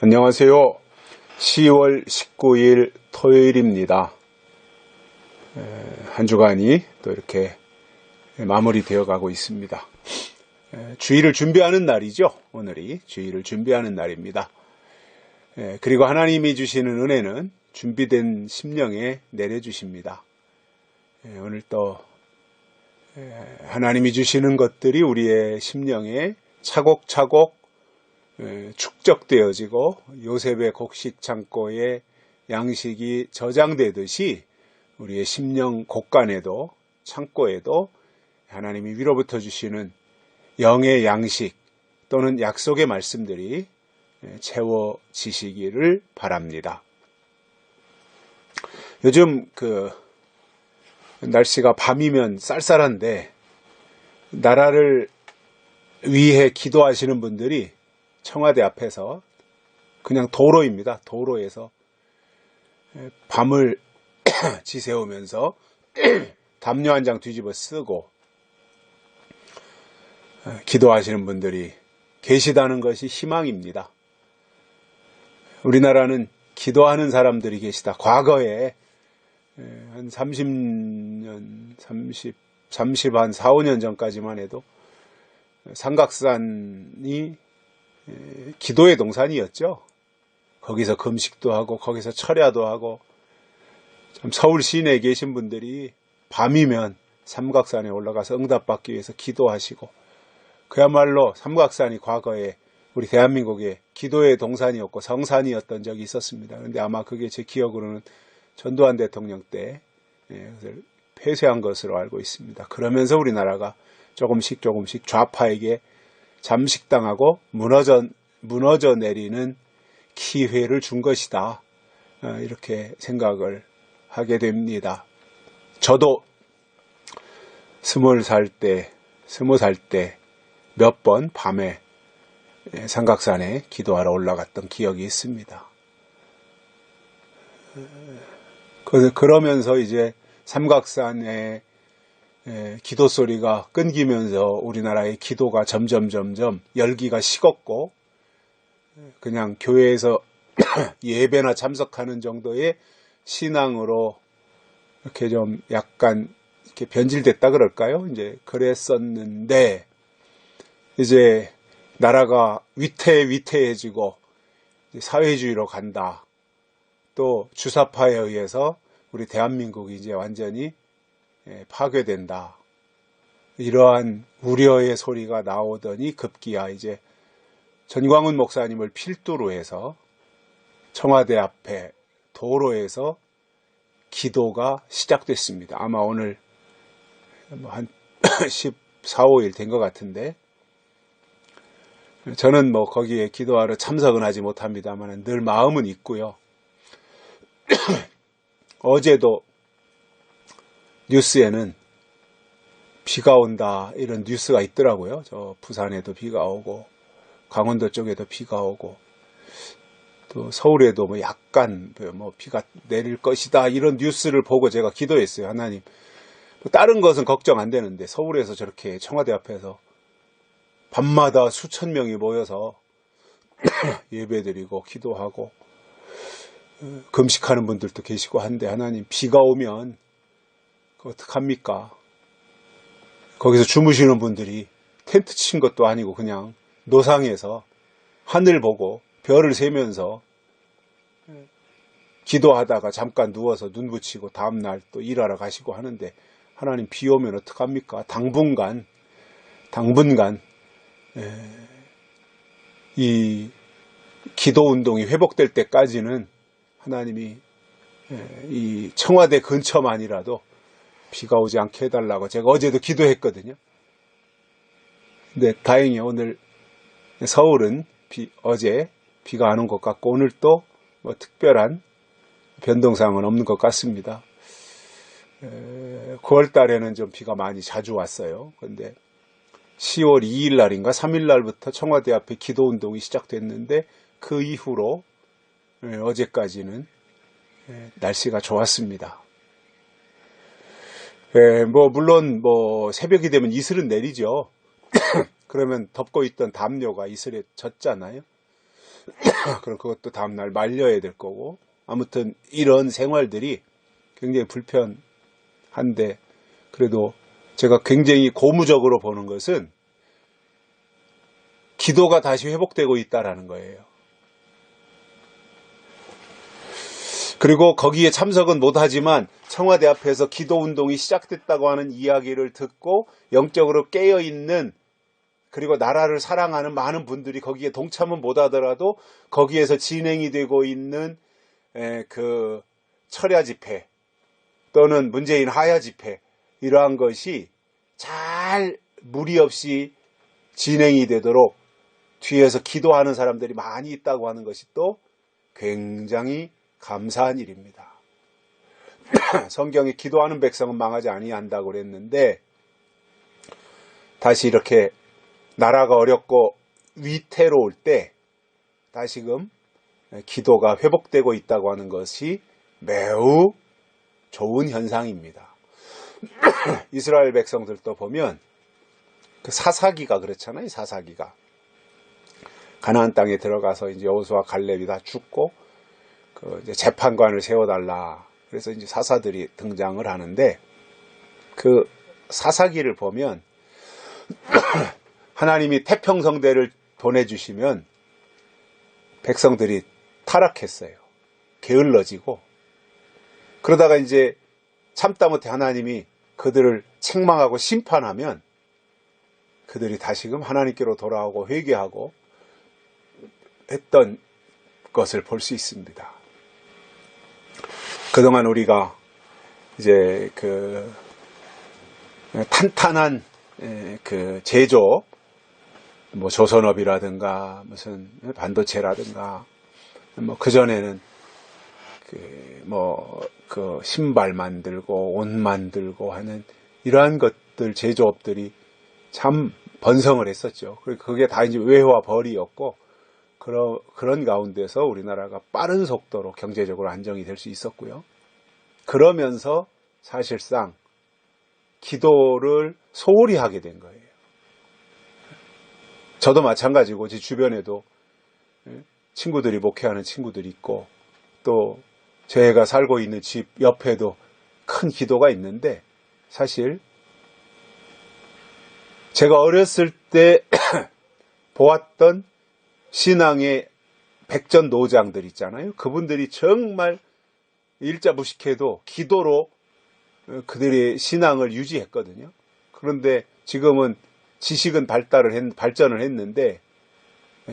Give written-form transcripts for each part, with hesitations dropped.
안녕하세요. 10월 19일 토요일입니다. 한 주간이 또 이렇게 마무리되어 가고 있습니다. 주일을 준비하는 날이죠. 오늘이 주일을 준비하는 날입니다. 그리고 하나님이 주시는 은혜는 준비된 심령에 내려주십니다. 오늘 또 하나님이 주시는 것들이 우리의 심령에 차곡차곡 축적되어지고 요셉의 곡식 창고에 양식이 저장되듯이 우리의 심령 곳간에도 창고에도 하나님이 위로부터 주시는 영의 양식 또는 약속의 말씀들이 채워지시기를 바랍니다. 요즘 날씨가 밤이면 쌀쌀한데 나라를 위해 기도하시는 분들이 청와대 앞에서 그냥 도로입니다. 도로에서 밤을 지새우면서 담요 한 장 뒤집어 쓰고 기도하시는 분들이 계시다는 것이 희망입니다. 우리나라는 기도하는 사람들이 계시다. 과거에 한 30년, 4, 5년 전까지만 해도 삼각산이 기도의 동산이었죠. 거기서 금식도 하고 거기서 철야도 하고 참 서울 시내에 계신 분들이 밤이면 삼각산에 올라가서 응답받기 위해서 기도하시고 그야말로 삼각산이 과거에 우리 대한민국의 기도의 동산이었고 성산이었던 적이 있었습니다. 그런데 아마 그게 제 기억으로는 전두환 대통령 때 그것을 폐쇄한 것으로 알고 있습니다. 그러면서 우리나라가 조금씩 좌파에게 잠식당하고 무너져 내리는 기회를 준 것이다. 이렇게 생각을 하게 됩니다. 저도 20살 때 몇 번 밤에 삼각산에 기도하러 올라갔던 기억이 있습니다. 그러면서 이제 삼각산의 기도 소리가 끊기면서 우리나라의 기도가 점점 열기가 식었고 그냥 교회에서 예배나 참석하는 정도의 신앙으로 이렇게 좀 약간 이렇게 변질됐다 그럴까요? 이제 그랬었는데 이제 나라가 위태해지고 사회주의로 간다. 또 주사파에 의해서 우리 대한민국이 이제 완전히 파괴된다. 이러한 우려의 소리가 나오더니 급기야 이제 전광훈 목사님을 필두로 해서 청와대 앞에 도로에서 기도가 시작됐습니다. 아마 오늘 한 14, 15일 된 것 같은데 저는 거기에 기도하러 참석은 하지 못합니다만 늘 마음은 있고요. 어제도 뉴스에는 비가 온다 이런 뉴스가 있더라고요. 저 부산에도 비가 오고 강원도 쪽에도 비가 오고 또 서울에도 약간 비가 내릴 것이다 이런 뉴스를 보고 제가 기도했어요. 하나님, 다른 것은 걱정 안 되는데 서울에서 저렇게 청와대 앞에서 밤마다 수천 명이 모여서 예배드리고 기도하고 금식하는 분들도 계시고 한데 하나님, 비가 오면 어떡합니까? 거기서 주무시는 분들이 텐트 친 것도 아니고 그냥 노상에서 하늘 보고 별을 세면서 기도하다가 잠깐 누워서 눈 붙이고 다음날 또 일하러 가시고 하는데 하나님, 비 오면 어떡합니까? 당분간 이 기도 운동이 회복될 때까지는 하나님이 이 청와대 근처만이라도 비가 오지 않게 해달라고 제가 어제도 기도했거든요. 근데 다행히 오늘 서울은 어제 비가 안 온 것 같고 오늘 또 특별한 변동사항은 없는 것 같습니다. 9월 달에는 좀 비가 많이 자주 왔어요. 그런데 10월 2일 날인가 3일 날부터 청와대 앞에 기도 운동이 시작됐는데 그 이후로 어제까지는 날씨가 좋았습니다. 물론 새벽이 되면 이슬은 내리죠. 그러면 덮고 있던 담요가 이슬에 젖잖아요. 그럼 그것도 다음날 말려야 될 거고, 아무튼 이런 생활들이 굉장히 불편한데, 그래도 제가 굉장히 고무적으로 보는 것은 기도가 다시 회복되고 있다라는 거예요. 그리고 거기에 참석은 못하지만 청와대 앞에서 기도 운동이 시작됐다고 하는 이야기를 듣고 영적으로 깨어있는, 그리고 나라를 사랑하는 많은 분들이 거기에 동참은 못하더라도 거기에서 진행이 되고 있는 그 철야 집회 또는 문재인 하야 집회, 이러한 것이 잘 무리 없이 진행이 되도록 뒤에서 기도하는 사람들이 많이 있다고 하는 것이 또 굉장히 감사한 일입니다. 성경에 기도하는 백성은 망하지 아니한다고 그랬는데, 다시 이렇게 나라가 어렵고 위태로울 때 다시금 기도가 회복되고 있다고 하는 것이 매우 좋은 현상입니다. 이스라엘 백성들도 보면 그 사사기가 그렇잖아요. 사사기가 가나안 땅에 들어가서 이제 여호수아 갈렙이 다 죽고 그 이제 재판관을 세워달라. 그래서 이제 사사들이 등장을 하는데, 그 사사기를 보면 하나님이 태평성대를 보내주시면 백성들이 타락했어요. 게을러지고. 그러다가 이제 참다 못해 하나님이 그들을 책망하고 심판하면 그들이 다시금 하나님께로 돌아오고 회개하고 했던 것을 볼 수 있습니다. 그동안 우리가 이제 그 탄탄한 그 제조업, 뭐 조선업이라든가 무슨 반도체라든가, 뭐 그전에는 그 신발 만들고 옷 만들고 하는 이러한 것들, 제조업들이 참 번성을 했었죠. 그게 다 이제 외화 벌이였고, 그런 가운데서 우리나라가 빠른 속도로 경제적으로 안정이 될 수 있었고요. 그러면서 사실상 기도를 소홀히 하게 된 거예요. 저도 마찬가지고 제 주변에도 친구들이 목회하는 친구들이 있고, 또 제가 살고 있는 집 옆에도 큰 기도가 있는데, 사실 제가 어렸을 때 보았던 신앙의 백전노장들 있잖아요. 그분들이 정말 일자무식해도 기도로 그들의 신앙을 유지했거든요. 그런데 지금은 지식은 발전을 했는데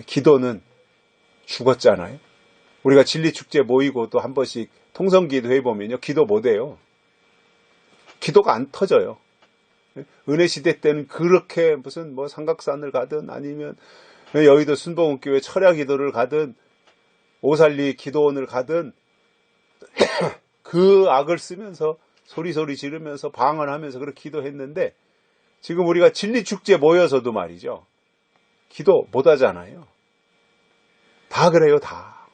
기도는 죽었잖아요. 우리가 진리축제 모이고 또 한 번씩 통성기도 해보면요, 기도 못해요. 기도가 안 터져요. 은혜시대 때는 그렇게 무슨 뭐 삼각산을 가든 아니면 여의도 순복음교회 철야기도를 가든 오살리 기도원을 가든 그 악을 쓰면서 소리소리 지르면서 방언하면서 그렇게 기도했는데, 지금 우리가 진리축제 모여서도 말이죠, 기도 못하잖아요. 다 그래요. 다.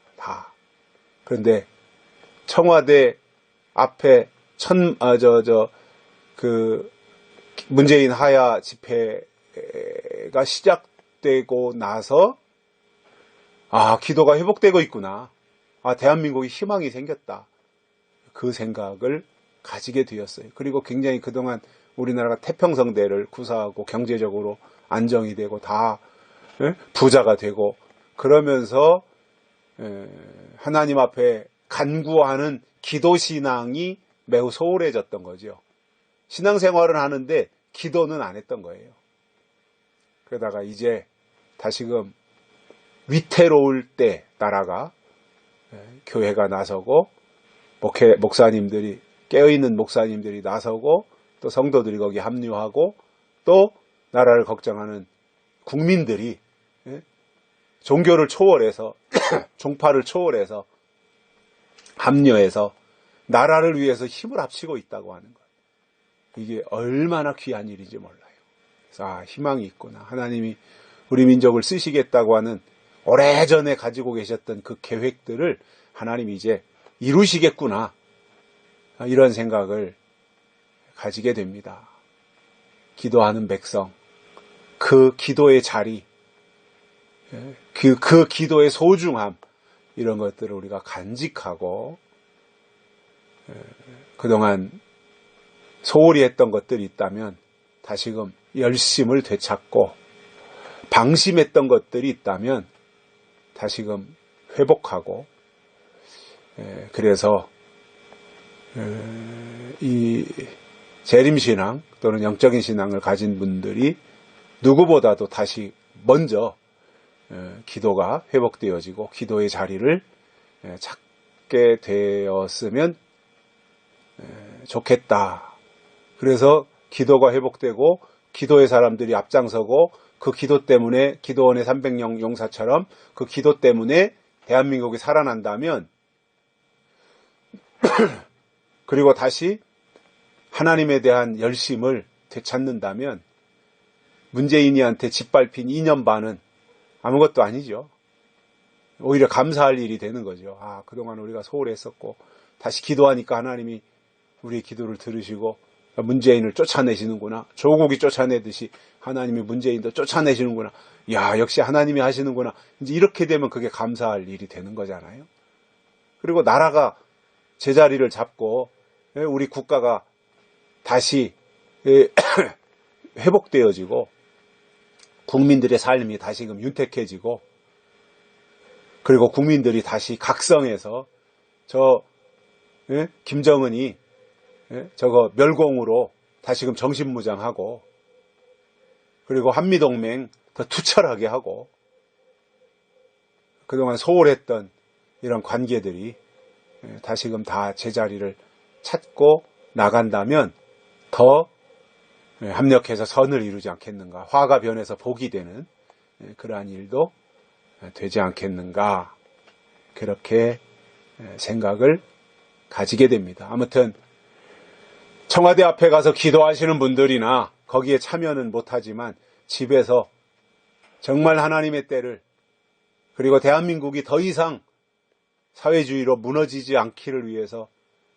그런데 청와대 앞에 문재인 하야 집회가 시작되고 나서 기도가 회복되고 있구나. 대한민국이 희망이 생겼다. 그 생각을 가지게 되었어요. 그리고 굉장히 그동안 우리나라가 태평성대를 구사하고 경제적으로 안정이 되고 다 부자가 되고 그러면서 하나님 앞에 간구하는 기도신앙이 매우 소홀해졌던 거죠. 신앙생활은 하는데 기도는 안 했던 거예요. 그러다가 이제 다시금 위태로울 때 나라가 교회가 나서고 목사님들이 깨어있는 목사님들이 나서고 또 성도들이 거기 합류하고 또 나라를 걱정하는 국민들이 종교를 초월해서 종파를 초월해서 합류해서 나라를 위해서 힘을 합치고 있다고 하는 거예요. 이게 얼마나 귀한 일인지 몰라요. 그래서 희망이 있구나. 하나님이 우리 민족을 쓰시겠다고 하는 오래전에 가지고 계셨던 그 계획들을 하나님이 이제 이루시겠구나. 이런 생각을 가지게 됩니다. 기도하는 백성, 그 기도의 자리, 그 기도의 소중함, 이런 것들을 우리가 간직하고, 그동안 소홀히 했던 것들이 있다면 다시금 열심을 되찾고, 방심했던 것들이 있다면 다시금 회복하고, 그래서 이 재림신앙 또는 영적인 신앙을 가진 분들이 누구보다도 다시 먼저 기도가 회복되어지고 기도의 자리를 찾게 되었으면 좋겠다. 그래서 기도가 회복되고 기도의 사람들이 앞장서고 그 기도 때문에 기도원의 300명 용사처럼 그 기도 때문에 대한민국이 살아난다면 그리고 다시 하나님에 대한 열심을 되찾는다면 문재인이한테 짓밟힌 2년 반은 아무것도 아니죠. 오히려 감사할 일이 되는 거죠. 아, 그동안 우리가 소홀했었고 다시 기도하니까 하나님이 우리의 기도를 들으시고 문재인을 쫓아내시는구나. 조국이 쫓아내듯이 하나님이 문재인도 쫓아내시는구나. 야, 역시 하나님이 하시는구나. 이제 이렇게 되면 그게 감사할 일이 되는 거잖아요. 그리고 나라가 제자리를 잡고 우리 국가가 다시 회복되어지고 국민들의 삶이 다시금 윤택해지고 그리고 국민들이 다시 각성해서 김정은이 저거 멸공으로 다시금 정신무장하고 그리고 한미동맹 더 투철하게 하고 그동안 소홀했던 이런 관계들이 다시금 다 제자리를 찾고 나간다면 더 합력해서 선을 이루지 않겠는가. 화가 변해서 복이 되는 그러한 일도 되지 않겠는가. 그렇게 생각을 가지게 됩니다. 아무튼 청와대 앞에 가서 기도하시는 분들이나 거기에 참여는 못하지만 집에서 정말 하나님의 때를 그리고 대한민국이 더 이상 사회주의로 무너지지 않기를 위해서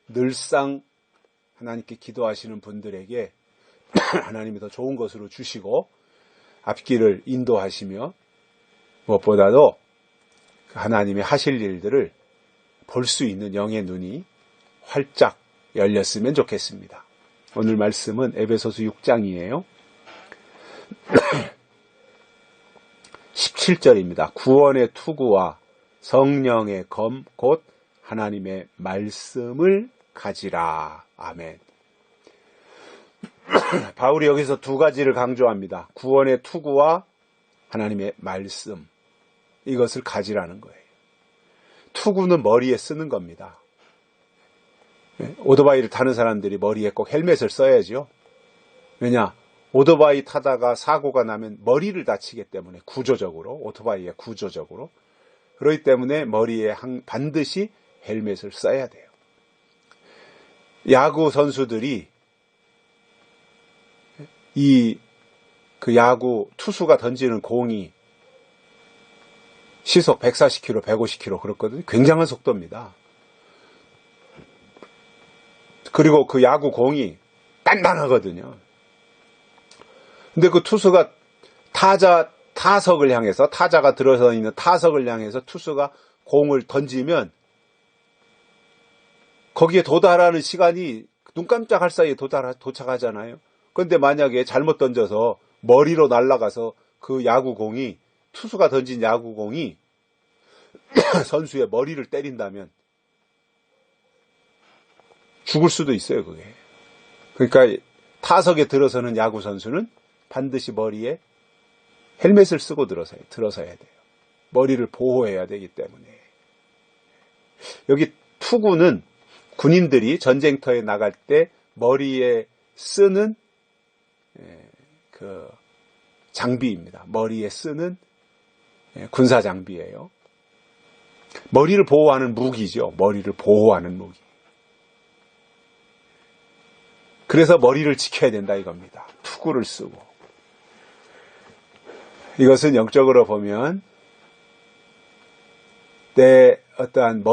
늘상 하나님께 기도하시는 분들에게 하나님이 더 좋은 것으로 주시고 앞길을 인도하시며 무엇보다도 하나님이 하실 일들을 볼 수 있는 영의 눈이 활짝 열렸으면 좋겠습니다. 오늘 말씀은 에베소서 6장이에요. 17절입니다. 구원의 투구와 성령의 검 곧 하나님의 말씀을 가지라. 아멘. 바울이 여기서 두 가지를 강조합니다. 구원의 투구와 하나님의 말씀. 이것을 가지라는 거예요. 투구는 머리에 쓰는 겁니다. 오토바이를 타는 사람들이 머리에 꼭 헬멧을 써야죠. 왜냐? 오토바이 타다가 사고가 나면 머리를 다치기 때문에 구조적으로, 오토바이의 구조적으로. 그렇기 때문에 머리에 반드시 헬멧을 써야 돼요. 야구 선수들이 그 야구 투수가 던지는 공이 시속 140km, 150km 그렇거든요. 굉장한 속도입니다. 그리고 그 야구 공이 단단하거든요. 근데 그 투수가 타석을 향해서 타자가 들어서 있는 타석을 향해서 투수가 공을 던지면 거기에 도달하는 시간이 눈 깜짝할 사이에 도착하잖아요. 그런데 만약에 잘못 던져서 머리로 날아가서 그 야구공이 투수가 던진 야구공이 선수의 머리를 때린다면 죽을 수도 있어요, 그게. 그러니까 타석에 들어서는 야구 선수는 반드시 머리에 헬멧을 쓰고 들어서야 돼요. 머리를 보호해야 되기 때문에. 여기 투구는 군인들이 전쟁터에 나갈 때 머리에 쓰는 그 장비입니다. 머리에 쓰는 군사 장비예요. 머리를 보호하는 무기죠. 머리를 보호하는 무기. 그래서 머리를 지켜야 된다 이겁니다. 투구를 쓰고. 이것은 영적으로 보면 내 어떠한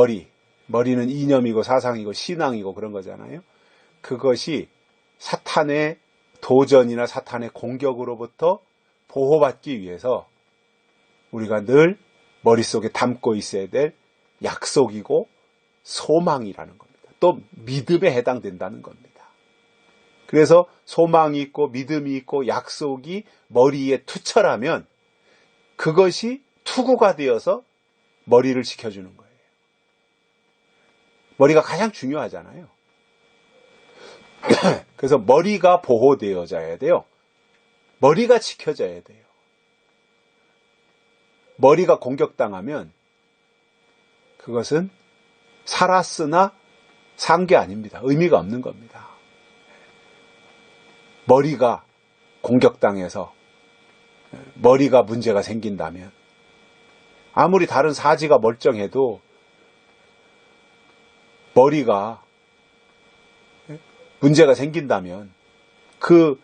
머리는 이념이고 사상이고 신앙이고 그런 거잖아요. 그것이 사탄의 도전이나 사탄의 공격으로부터 보호받기 위해서 우리가 늘 머릿속에 담고 있어야 될 약속이고 소망이라는 겁니다. 또 믿음에 해당된다는 겁니다. 그래서 소망이 있고 믿음이 있고 약속이 머리에 투철하면 그것이 투구가 되어서 머리를 지켜주는 거예요. 머리가 가장 중요하잖아요. 그래서 머리가 보호되어져야 돼요. 머리가 지켜져야 돼요. 머리가 공격당하면 그것은 살았으나 산 게 아닙니다. 의미가 없는 겁니다. 머리가 공격당해서 머리가 문제가 생긴다면 아무리 다른 사지가 멀쩡해도 머리가 문제가 생긴다면 그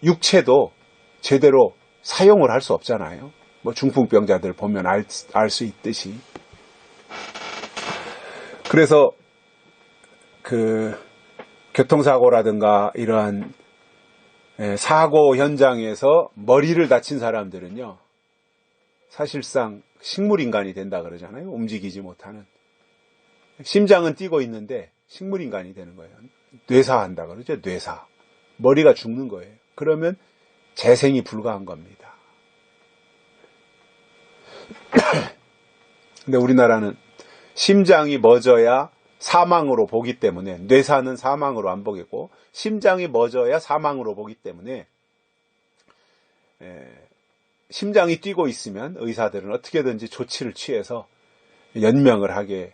육체도 제대로 사용을 할 수 없잖아요. 뭐 중풍병자들 보면 알 수 있듯이. 그래서 그 교통사고라든가 이러한 사고 현장에서 머리를 다친 사람들은요, 사실상 식물인간이 된다 그러잖아요. 움직이지 못하는. 심장은 뛰고 있는데 식물인간이 되는 거예요. 뇌사한다 그러죠. 뇌사. 머리가 죽는 거예요. 그러면 재생이 불가한 겁니다. 근데 우리나라는 심장이 멎어야 사망으로 보기 때문에, 뇌사는 사망으로 안 보겠고 심장이 멎어야 사망으로 보기 때문에 심장이 뛰고 있으면 의사들은 어떻게든지 조치를 취해서 연명을 하게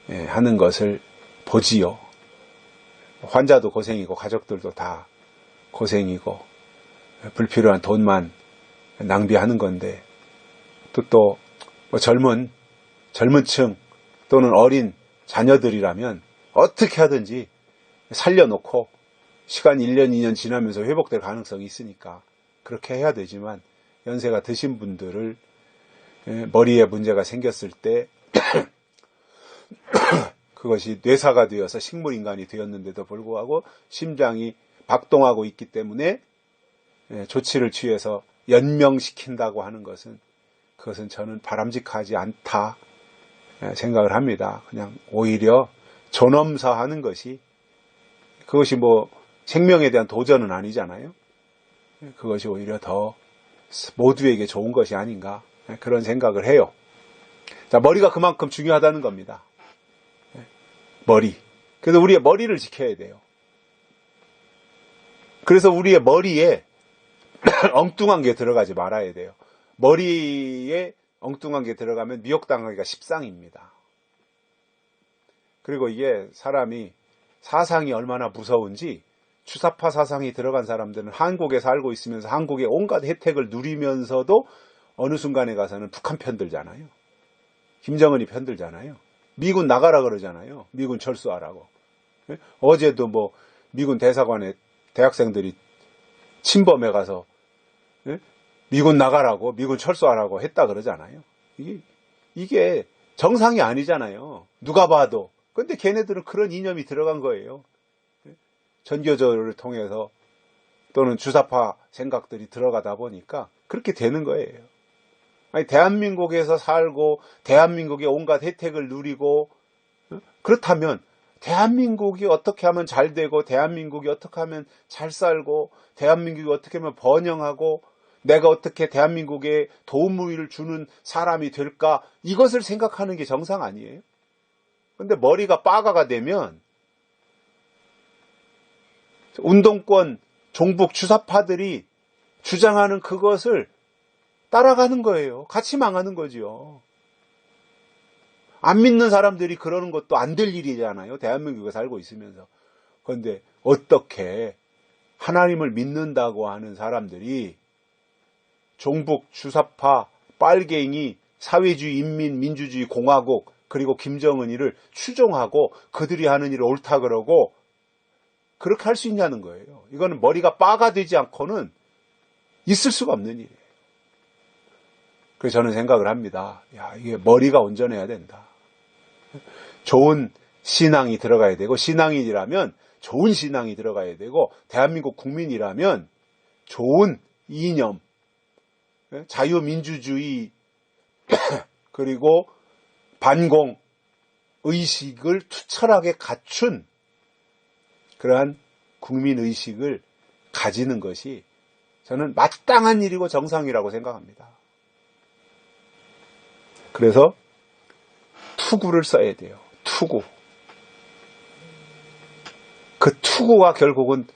하는 것을 보지요. 환자도 고생이고 가족들도 다 고생이고 불필요한 돈만 낭비하는 건데, 또 뭐 젊은 층 또는 어린 자녀들이라면 어떻게 하든지 살려놓고 시간 1년, 2년 지나면서 회복될 가능성이 있으니까 그렇게 해야 되지만, 연세가 드신 분들을 머리에 문제가 생겼을 때 그것이 뇌사가 되어서 식물인간이 되었는데도 불구하고 심장이 박동하고 있기 때문에 조치를 취해서 연명시킨다고 하는 것은, 그것은 저는 바람직하지 않다 생각을 합니다. 그냥 오히려 존엄사하는 것이, 그것이 뭐 생명에 대한 도전은 아니잖아요. 그것이 오히려 더 모두에게 좋은 것이 아닌가, 그런 생각을 해요. 자, 머리가 그만큼 중요하다는 겁니다. 머리. 그래서 우리의 머리를 지켜야 돼요. 그래서 우리의 머리에 엉뚱한 게 들어가지 말아야 돼요. 머리에 엉뚱한 게 들어가면 미혹당하기가 십상입니다. 그리고 이게 사람이 사상이 얼마나 무서운지, 주사파 사상이 들어간 사람들은 한국에 살고 있으면서 한국의 온갖 혜택을 누리면서도 어느 순간에 가서는 북한 편들잖아요. 김정은이 편들잖아요. 미군 나가라 그러잖아요. 미군 철수하라고. 어제도 뭐 미군 대사관에 대학생들이 침범해 가서 미군 나가라고, 미군 철수하라고 했다 그러잖아요. 이게 정상이 아니잖아요. 누가 봐도. 근데 걔네들은 그런 이념이 들어간 거예요. 전교조를 통해서 또는 주사파 생각들이 들어가다 보니까 그렇게 되는 거예요. 아니, 대한민국에서 살고 대한민국의 온갖 혜택을 누리고, 그렇다면 대한민국이 어떻게 하면 잘 되고, 대한민국이 어떻게 하면 잘 살고, 대한민국이 어떻게 하면 번영하고, 내가 어떻게 대한민국에 도움을 주는 사람이 될까, 이것을 생각하는 게 정상 아니에요? 근데 머리가 빠가가 되면 운동권 종북 주사파들이 주장하는 그것을 따라가는 거예요. 같이 망하는 거죠. 안 믿는 사람들이 그러는 것도 안 될 일이잖아요. 대한민국에 살고 있으면서. 그런데 어떻게 하나님을 믿는다고 하는 사람들이 종북, 주사파, 빨갱이, 사회주의 인민민주주의 공화국, 그리고 김정은이를 추종하고 그들이 하는 일을 옳다 그러고 그렇게 할 수 있냐는 거예요. 이거는 머리가 빠가 되지 않고는 있을 수가 없는 일이에요. 그래서 저는 생각을 합니다. 야, 이게 머리가 온전해야 된다. 좋은 신앙이 들어가야 되고, 신앙인이라면 좋은 신앙이 들어가야 되고, 대한민국 국민이라면 좋은 이념, 자유민주주의 그리고 반공 의식을 투철하게 갖춘 그러한 국민의식을 가지는 것이 저는 마땅한 일이고 정상이라고 생각합니다. 그래서 투구를 써야 돼요. 투구. 그 투구가 결국은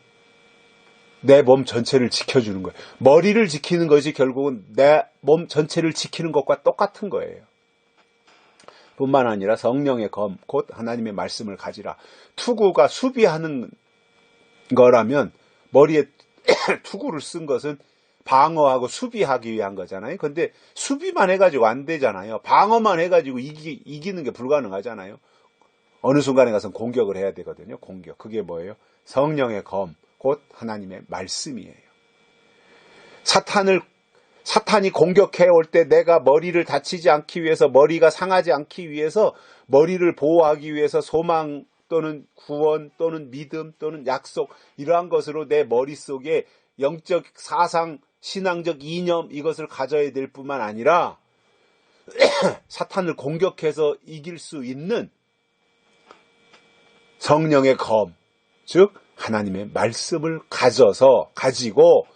내 몸 전체를 지켜주는 거예요. 머리를 지키는 것이 결국은 내 몸 전체를 지키는 것과 똑같은 거예요. 뿐만 아니라 성령의 검, 곧 하나님의 말씀을 가지라. 투구가 수비하는 거라면 머리에 투구를 쓴 것은 방어하고 수비하기 위한 거잖아요. 근데 수비만 해가지고 안 되잖아요. 방어만 해가지고 이기는 게 불가능하잖아요. 어느 순간에 가서 공격을 해야 되거든요. 공격. 그게 뭐예요? 성령의 검, 곧 하나님의 말씀이에요. 사탄이 공격해 올 때 내가 머리를 다치지 않기 위해서, 머리가 상하지 않기 위해서, 머리를 보호하기 위해서 소망 또는 구원 또는 믿음 또는 약속, 이러한 것으로 내 머릿속에 영적 사상, 신앙적 이념, 이것을 가져야 될 뿐만 아니라 사탄을 공격해서 이길 수 있는 성령의 검, 즉 하나님의 말씀을 가지고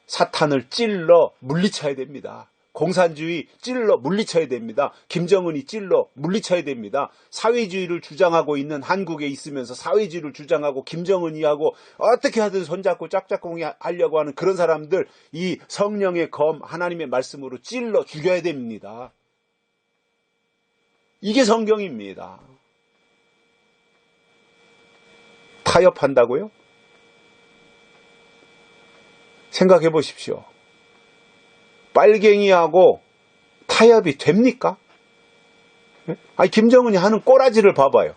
사탄을 찔러 물리쳐야 됩니다. 공산주의 찔러 물리쳐야 됩니다. 김정은이 찔러 물리쳐야 됩니다. 사회주의를 주장하고 있는 한국에 있으면서 사회주의를 주장하고 김정은이하고 어떻게 하든 손잡고 짝짝꿍이 하려고 하는 그런 사람들, 이 성령의 검, 하나님의 말씀으로 찔러 죽여야 됩니다. 이게 성경입니다. 타협한다고요? 생각해 보십시오. 빨갱이하고 타협이 됩니까? 아니, 김정은이 하는 꼬라지를 봐봐요.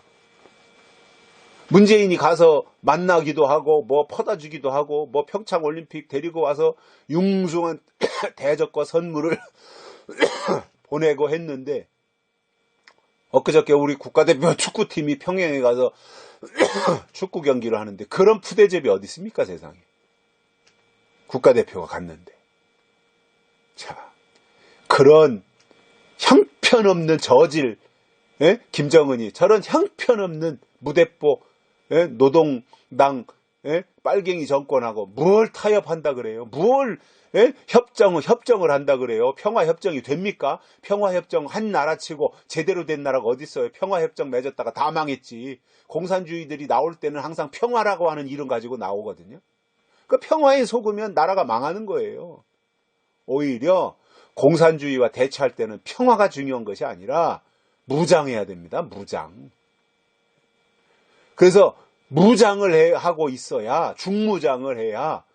문재인이 가서 만나기도 하고 뭐 퍼다 주기도 하고 뭐 평창올림픽 데리고 와서 융숭한 대접과 선물을 보내고 했는데, 엊그저께 우리 국가대표 축구팀이 평양에 가서 축구 경기를 하는데 그런 푸대접이 어디 있습니까, 세상에. 국가대표가 갔는데. 자, 그런 형편없는 저질, 김정은이 저런 형편없는 무대뽀, 노동당, 빨갱이 정권하고 뭘 타협한다 그래요? 뭘 협정을 한다 그래요? 평화협정이 됩니까? 평화협정 한 나라치고 제대로 된 나라가 어디 있어요? 평화협정 맺었다가 다 망했지. 공산주의들이 나올 때는 항상 평화라고 하는 이름 가지고 나오거든요. 그 평화에 속으면 나라가 망하는 거예요. 오히려 공산주의와 대처할 때는 평화가 중요한 것이 아니라 무장해야 됩니다. 무장. 그래서 무장을 하고 있어야, 중무장을 해야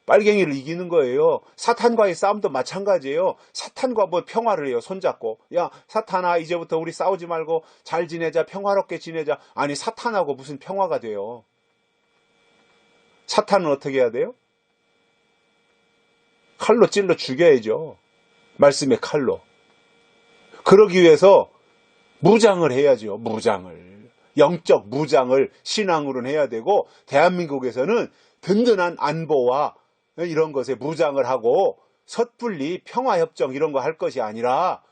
빨갱이를 이기는 거예요. 사탄과의 싸움도 마찬가지예요. 사탄과 뭐 평화를 해요. 손잡고. 야, 사탄아, 이제부터 우리 싸우지 말고 잘 지내자, 평화롭게 지내자. 아니, 사탄하고 무슨 평화가 돼요. 사탄은 어떻게 해야 돼요? 칼로 찔러 죽여야죠. 말씀의 칼로. 그러기 위해서 무장을 해야죠. 무장을. 영적 무장을 신앙으로는 해야 되고, 대한민국에서는 든든한 안보와 이런 것에 무장을 하고 섣불리 평화협정 이런 거 할 것이 아니라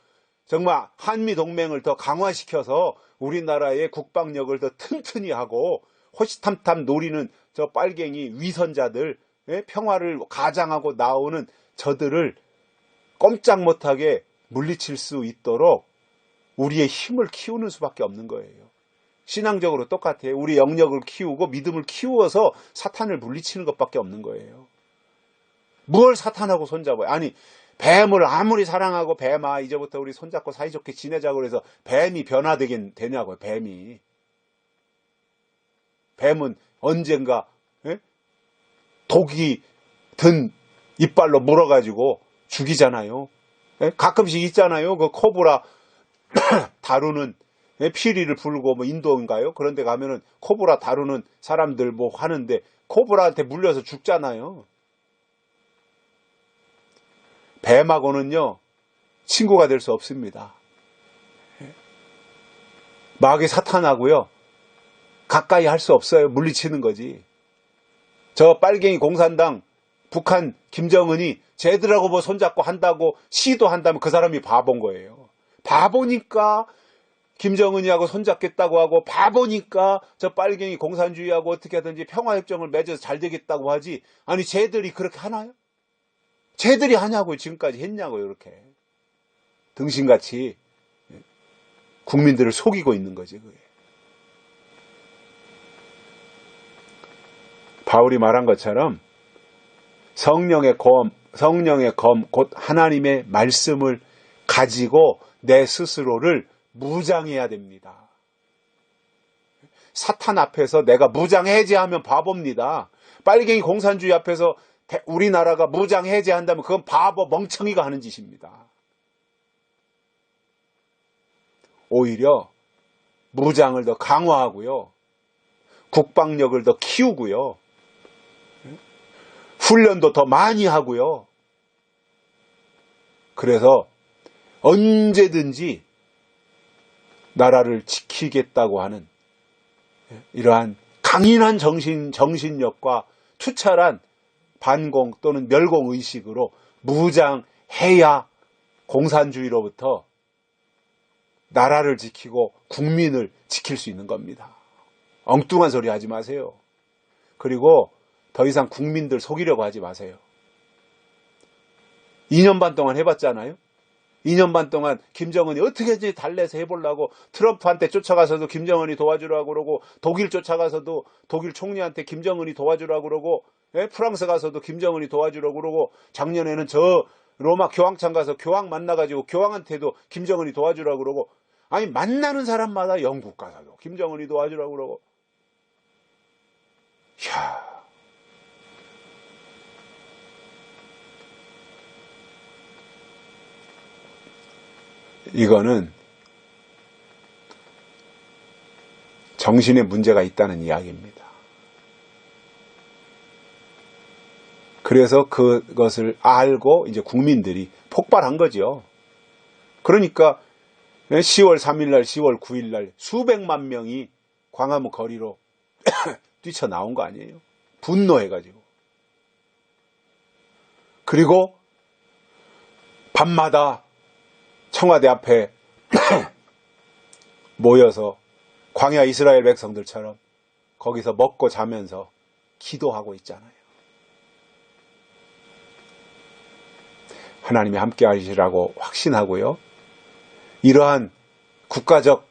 정말 한미동맹을 더 강화시켜서 우리나라의 국방력을 더 튼튼히 하고 호시탐탐 노리는 저 빨갱이 위선자들, 평화를 가장하고 나오는 저들을 꼼짝 못하게 물리칠 수 있도록 우리의 힘을 키우는 수밖에 없는 거예요. 신앙적으로 똑같아요. 우리 영역을 키우고 믿음을 키워서 사탄을 물리치는 것밖에 없는 거예요. 뭘 사탄하고 손잡아요? 아니, 뱀을 아무리 사랑하고 뱀아 이제부터 우리 손잡고 사이좋게 지내자고 그래서 뱀이 변화되긴 되냐고요. 뱀이. 뱀은 언젠가 독이 든 이빨로 물어가지고 죽이잖아요. 가끔씩 있잖아요. 그 코브라 다루는, 피리를 불고 뭐 인도인가요? 그런 데 가면은 코브라 다루는 사람들 뭐 하는데 코브라한테 물려서 죽잖아요. 뱀하고는요 친구가 될 수 없습니다. 마귀 사탄하고요 가까이 할 수 없어요. 물리치는 거지. 저 빨갱이 공산당 북한 김정은이 쟤들하고 뭐 손잡고 한다고 시도한다면 그 사람이 바본 거예요. 바보니까 김정은이하고 손잡겠다고 하고, 바보니까 저 빨갱이 공산주의하고 어떻게 하든지 평화협정을 맺어서 잘 되겠다고 하지. 아니 쟤들이 그렇게 하나요? 쟤들이 하냐고요. 지금까지 했냐고요. 이렇게 등신같이 국민들을 속이고 있는 거지. 그게. 바울이 말한 것처럼 성령의 검, 곧 하나님의 말씀을 가지고 내 스스로를 무장해야 됩니다. 사탄 앞에서 내가 무장해제하면 바보입니다. 빨갱이 공산주의 앞에서 우리나라가 무장해제한다면 그건 바보 멍청이가 하는 짓입니다. 오히려 무장을 더 강화하고요. 국방력을 더 키우고요. 훈련도 더 많이 하고요. 그래서 언제든지 나라를 지키겠다고 하는 이러한 강인한 정신력과 투철한 반공 또는 멸공의식으로 무장해야 공산주의로부터 나라를 지키고 국민을 지킬 수 있는 겁니다. 엉뚱한 소리 하지 마세요. 그리고 더 이상 국민들 속이려고 하지 마세요. 2년 반 동안 해봤잖아요. 2년 반 동안 김정은이 어떻게든지 달래서 해보려고 트럼프한테 쫓아가서도 김정은이 도와주라고 그러고, 독일 쫓아가서도 독일 총리한테 김정은이 도와주라고 그러고, 프랑스 가서도 김정은이 도와주라고 그러고, 작년에는 저 로마 교황청 가서 교황 만나가지고 교황한테도 김정은이 도와주라고 그러고, 아니 만나는 사람마다 영국 가서도 김정은이 도와주라고 그러고. 이야, 이거는 정신에 문제가 있다는 이야기입니다. 그래서 그것을 알고 이제 국민들이 폭발한 거죠. 그러니까 10월 3일날, 10월 9일날 수백만 명이 광화문 거리로 뛰쳐나온 거 아니에요. 분노해가지고. 그리고 밤마다 청와대 앞에 모여서 광야 이스라엘 백성들처럼 거기서 먹고 자면서 기도하고 있잖아요. 하나님이 함께 하시라고 확신하고요. 이러한 국가적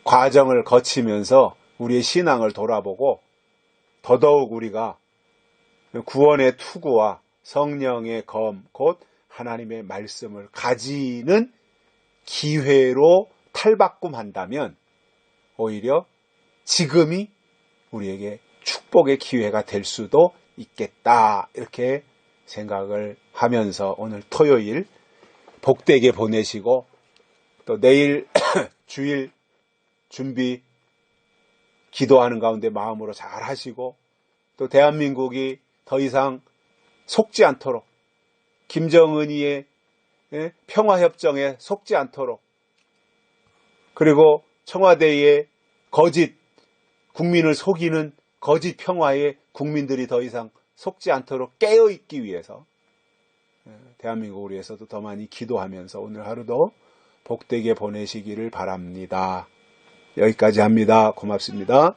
과정을 거치면서 우리의 신앙을 돌아보고 더더욱 우리가 구원의 투구와 성령의 검, 곧 하나님의 말씀을 가지는 기회로 탈바꿈한다면 오히려 지금이 우리에게 축복의 기회가 될 수도 있겠다. 이렇게 생각을 하면서 오늘 토요일 복되게 보내시고, 또 내일 주일 준비 기도하는 가운데 마음으로 잘 하시고, 또 대한민국이 더 이상 속지 않도록, 김정은이의 평화협정에 속지 않도록, 그리고 청와대의 거짓, 국민을 속이는 거짓 평화에 국민들이 더 이상 속지 않도록 깨어있기 위해서 대한민국을 위해서도 더 많이 기도하면서 오늘 하루도 복되게 보내시기를 바랍니다. 여기까지 합니다. 고맙습니다.